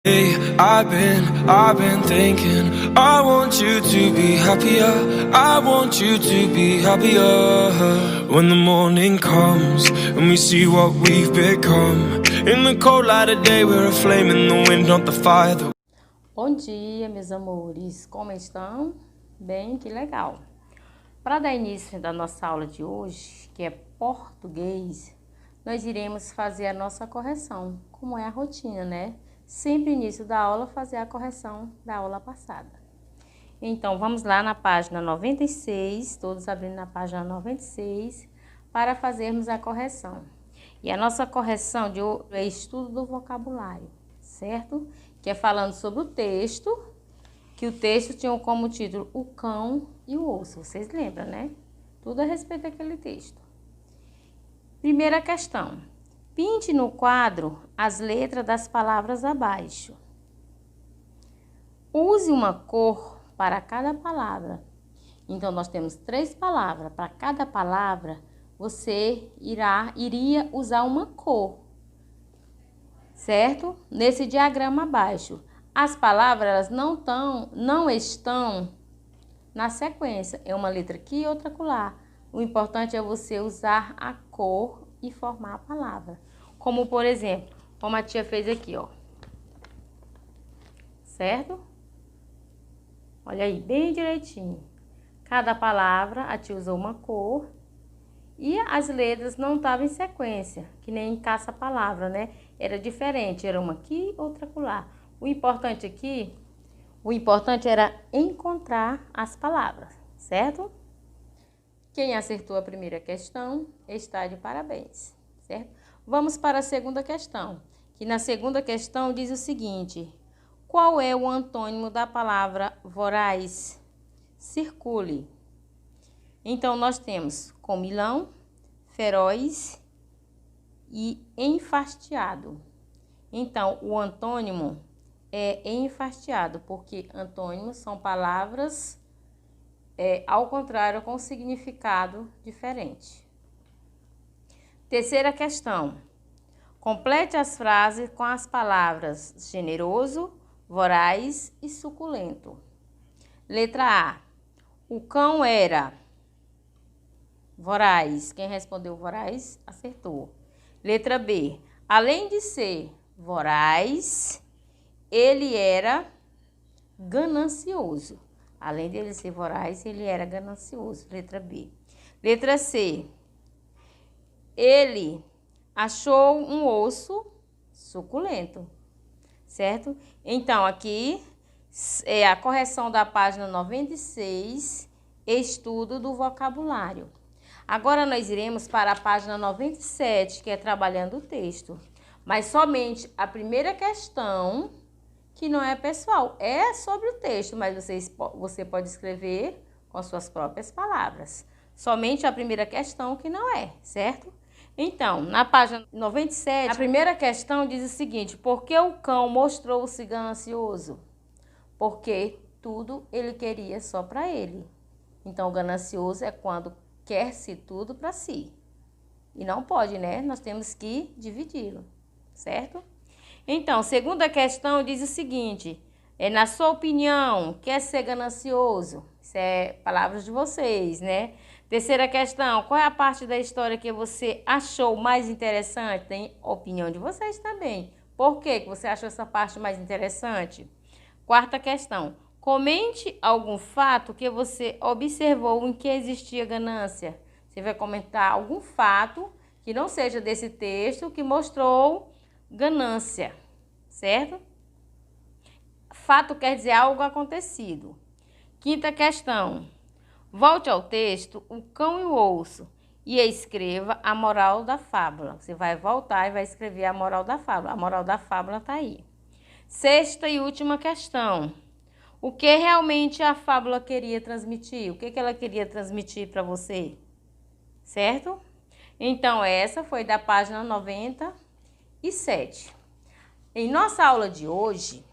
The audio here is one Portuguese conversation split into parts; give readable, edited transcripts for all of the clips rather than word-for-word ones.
Hey, I've been thinking, I want you to be happier, I want you to be happier. When the morning comes and we see what we've become, in the cold light of day we're a flame in the wind, not the fire. Bom dia, meus amores, como estão? Bem, que legal. Para dar início da nossa aula de hoje, que é português, nós iremos fazer a nossa correção, como é a rotina, né? Sempre início da aula fazer a correção da aula passada. Então, vamos lá na página 96, todos abrindo na página 96, para fazermos a correção. E a nossa correção de hoje é estudo do vocabulário, certo? Que é falando sobre o texto, que o texto tinha como título O Cão e o Osso. Vocês lembram, né? Tudo a respeito daquele texto. Primeira questão. Pinte no quadro as letras das palavras abaixo. Use uma cor para cada palavra. Então, nós temos 3 palavras. Para cada palavra, você iria usar uma cor, certo? Nesse diagrama abaixo. As palavras não estão na sequência. É uma letra aqui e outra acolá. O importante é você usar a cor e formar a palavra. Como, por exemplo, como a tia fez aqui, ó. Certo? Olha aí, bem direitinho. Cada palavra, a tia usou uma cor e as letras não estavam em sequência, que nem em caça-palavra, né? Era diferente, era uma aqui, outra acolá. O importante era encontrar as palavras, certo? Quem acertou a primeira questão está de parabéns, certo? Vamos para a segunda questão, que na segunda questão diz o seguinte: qual é o antônimo da palavra voraz? Circule. Então, nós temos comilão, feroz e enfastiado. Então, o antônimo é enfastiado, porque antônimos são palavras ao contrário, com significado diferente. Terceira questão. Complete as frases com as palavras generoso, voraz e suculento. Letra A. O cão era voraz. Quem respondeu voraz, acertou. Letra B. Além de ser voraz, ele era ganancioso. Além de ele ser voraz, ele era ganancioso. Letra B. Letra C. Ele achou um osso suculento, certo? Então, aqui é a correção da página 96, estudo do vocabulário. Agora, nós iremos para a página 97, que é trabalhando o texto. Mas somente a primeira questão, que não é pessoal, é sobre o texto, mas você pode escrever com suas próprias palavras. Somente a primeira questão que não é, certo? Então, na página 97, a primeira questão diz o seguinte: por que o cão mostrou-se ganancioso? Porque tudo ele queria só para ele. Então, o ganancioso é quando quer-se tudo para si. E não pode, né? Nós temos que dividi-lo, certo? Então, segunda questão diz o seguinte: na sua opinião, quer ser ganancioso? Isso é palavras de vocês, né? Terceira questão, qual é a parte da história que você achou mais interessante? Tem opinião de vocês também. Por que você achou essa parte mais interessante? Quarta questão, comente algum fato que você observou em que existia ganância. Você vai comentar algum fato que não seja desse texto que mostrou ganância, certo? Fato quer dizer algo acontecido. Quinta questão. Volte ao texto O Cão e o Osso e escreva a moral da fábula. Você vai voltar e vai escrever a moral da fábula. A moral da fábula está aí. Sexta e última questão. O que realmente a fábula queria transmitir? O que ela queria transmitir para você? Certo? Então, essa foi da página 97. Em nossa aula de hoje,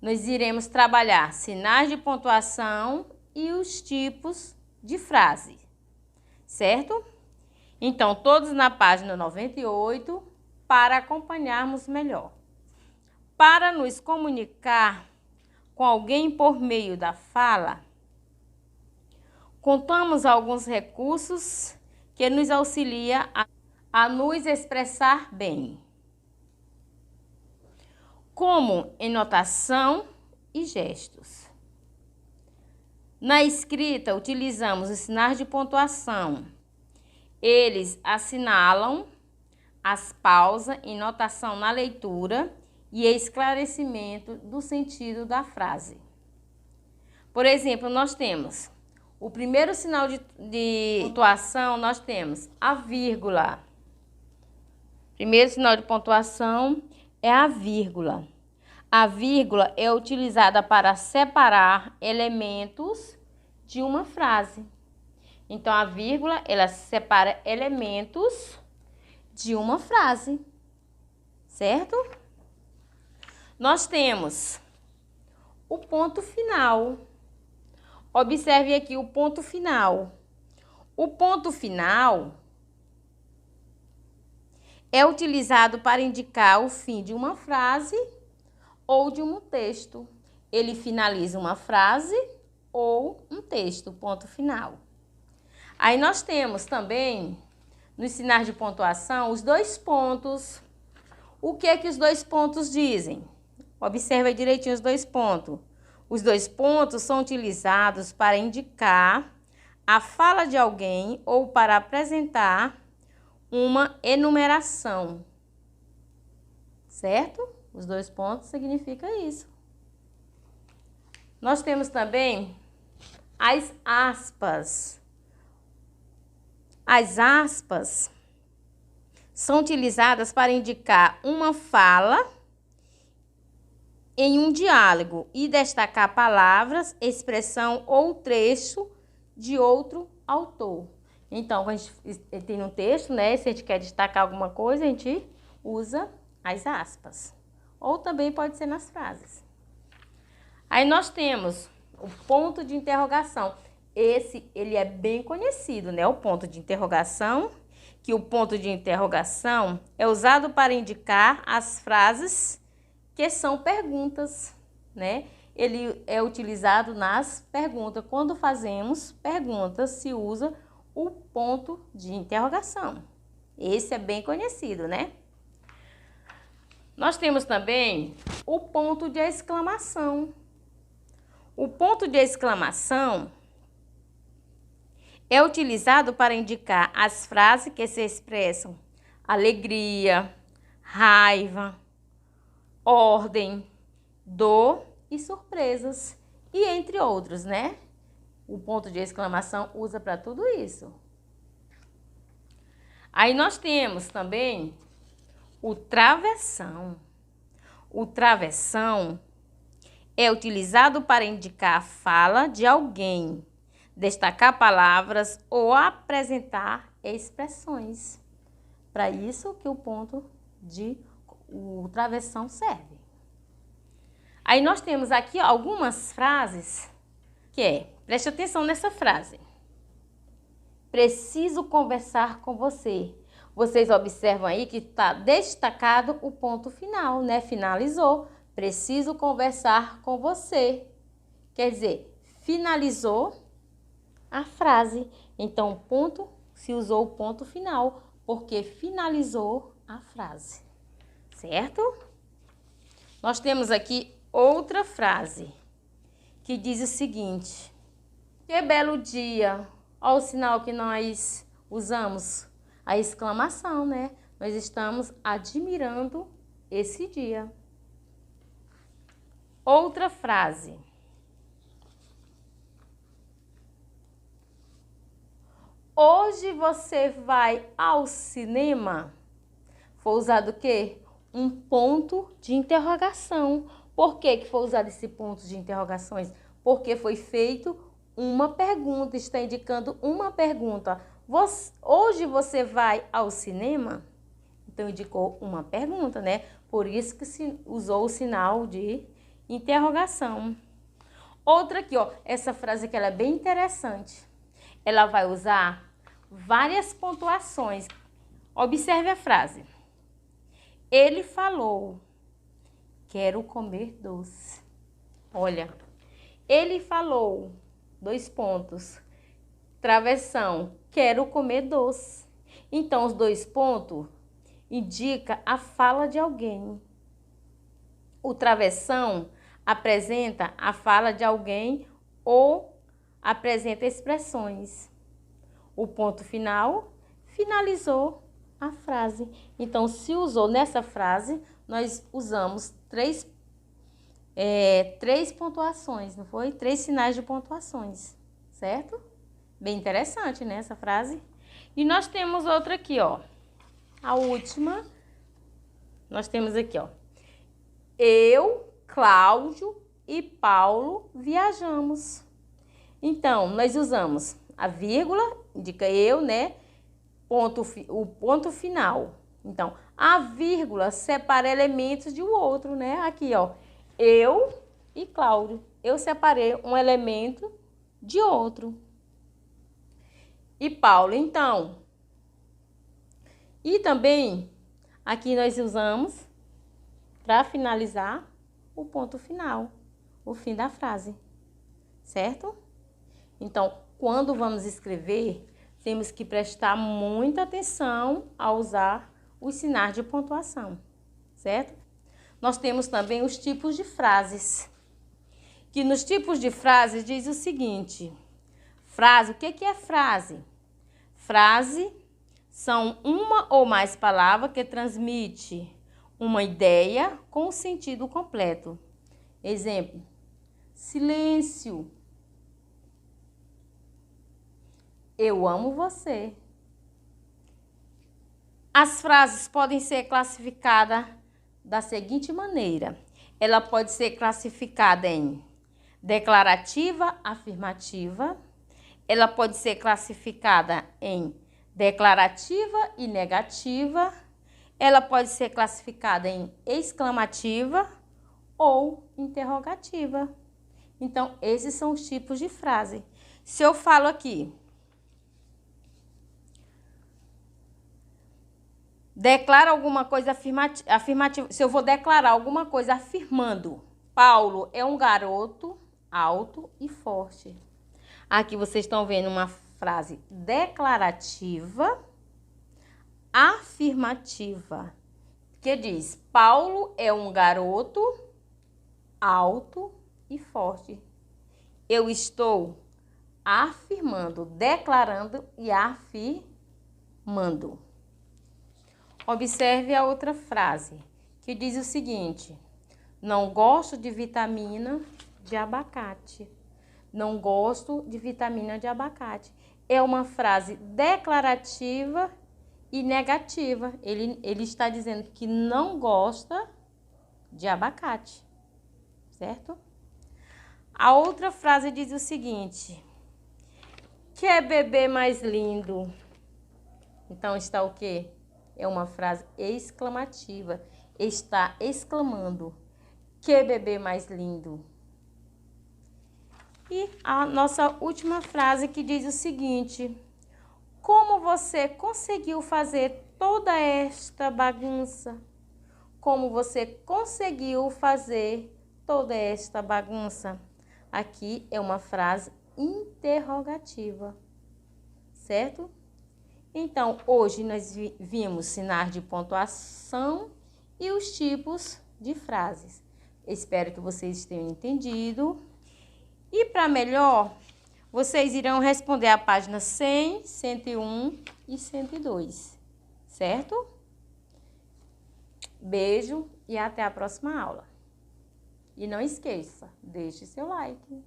nós iremos trabalhar sinais de pontuação e os tipos de frase, certo? Então, todos na página 98 para acompanharmos melhor. Para nos comunicar com alguém por meio da fala, contamos alguns recursos que nos auxiliam a nos expressar bem, como entonação e gestos. Na escrita, utilizamos os sinais de pontuação. Eles assinalam as pausas, entonação na leitura e esclarecimento do sentido da frase. Por exemplo, nós temos o primeiro sinal de pontuação, nós temos a vírgula. Primeiro sinal de pontuação é a vírgula. A vírgula é utilizada para separar elementos de uma frase. Então, a vírgula, ela separa elementos de uma frase, certo? Nós temos o ponto final. Observe aqui o ponto final. O ponto final é utilizado para indicar o fim de uma frase ou de um texto. Ele finaliza uma frase ou um texto, ponto final. Aí nós temos também, nos sinais de pontuação, os dois pontos. O que é que os dois pontos dizem? Observe direitinho os dois pontos. Os dois pontos são utilizados para indicar a fala de alguém ou para apresentar uma enumeração, certo? Os dois pontos significa isso. Nós temos também as aspas. As aspas são utilizadas para indicar uma fala em um diálogo e destacar palavras, expressão ou trecho de outro autor. Então, quando a gente tem um texto, né? Se a gente quer destacar alguma coisa, a gente usa as aspas. Ou também pode ser nas frases. Aí nós temos o ponto de interrogação. Esse, ele é bem conhecido, né? O ponto de interrogação, que o ponto de interrogação é usado para indicar as frases que são perguntas, né? Ele é utilizado nas perguntas. Quando fazemos perguntas, se usa o ponto de interrogação. Esse é bem conhecido, né? Nós temos também o ponto de exclamação. O ponto de exclamação é utilizado para indicar as frases que se expressam alegria, raiva, ordem, dor e surpresas, e entre outros, né? O ponto de exclamação usa para tudo isso. Aí nós temos também o travessão. O travessão é utilizado para indicar a fala de alguém, destacar palavras ou apresentar expressões. Para isso que o travessão serve. Aí nós temos aqui algumas frases que preste atenção nessa frase. Preciso conversar com você. Vocês observam aí que está destacado o ponto final, né? Finalizou. Preciso conversar com você. Quer dizer, finalizou a frase. Então, se usou o ponto final, porque finalizou a frase. Certo? Nós temos aqui outra frase que diz o seguinte: que belo dia. Olha o sinal que nós usamos, a exclamação, né? Nós estamos admirando esse dia. Outra frase. Hoje você vai ao cinema? Foi usado o quê? Um ponto de interrogação. Por que foi usado esse ponto de interrogações? Porque foi feito uma pergunta, está indicando uma pergunta. Hoje você vai ao cinema? Então, indicou uma pergunta, né? Por isso que se usou o sinal de interrogação. Outra aqui, ó, essa frase aqui ela é bem interessante. Ela vai usar várias pontuações. Observe a frase. Ele falou. quero comer doce. Olha, ele falou, 2 pontos, travessão, quero comer doce. Então, os 2 pontos indica a fala de alguém. O travessão apresenta a fala de alguém ou apresenta expressões. O ponto final finalizou a frase. Então, se usou nessa frase, nós usamos 3 pontuações, não foi? 3 sinais de pontuações, certo? Bem interessante, né, essa frase? E nós temos outra aqui, ó. A última, nós temos aqui, ó. Eu, Cláudio e Paulo viajamos. Então, nós usamos a vírgula, indica eu, né? O ponto final. Então, a vírgula separa elementos de um outro, né? Aqui, ó. Eu e Cláudio. Eu separei um elemento de outro. E Paulo, então. E também, aqui nós usamos, para finalizar, o ponto final, o fim da frase, certo? Então, quando vamos escrever, temos que prestar muita atenção ao usar os sinais de pontuação, certo? Nós temos também os tipos de frases, que nos tipos de frases diz o seguinte: frase, o que é frase? Frase são uma ou mais palavras que transmite uma ideia com o sentido completo. Exemplo: silêncio. Eu amo você. As frases podem ser classificadas da seguinte maneira. Ela pode ser classificada em declarativa, afirmativa. Ela pode ser classificada em declarativa e negativa. Ela pode ser classificada em exclamativa ou interrogativa. Então, esses são os tipos de frase. Se eu falo aqui, declara alguma coisa afirmativa. Se eu vou declarar alguma coisa afirmando, Paulo é um garoto alto e forte. Aqui vocês estão vendo uma frase declarativa, afirmativa, que diz: Paulo é um garoto alto e forte. Eu estou afirmando, declarando e afirmando. Observe a outra frase, que diz o seguinte: não gosto de vitamina de abacate. Não gosto de vitamina de abacate. É uma frase declarativa e negativa. Ele está dizendo que não gosta de abacate, certo? A outra frase diz o seguinte: que bebê mais lindo. Então está o quê? É uma frase exclamativa. Está exclamando: que bebê mais lindo. E a nossa última frase, que diz o seguinte: como você conseguiu fazer toda esta bagunça? Como você conseguiu fazer toda esta bagunça? Aqui é uma frase interrogativa, certo? Então, hoje nós vimos sinais de pontuação e os tipos de frases. Espero que vocês tenham entendido. E para melhor, vocês irão responder a página 100, 101 e 102, certo? Beijo e até a próxima aula. E não esqueça, deixe seu like.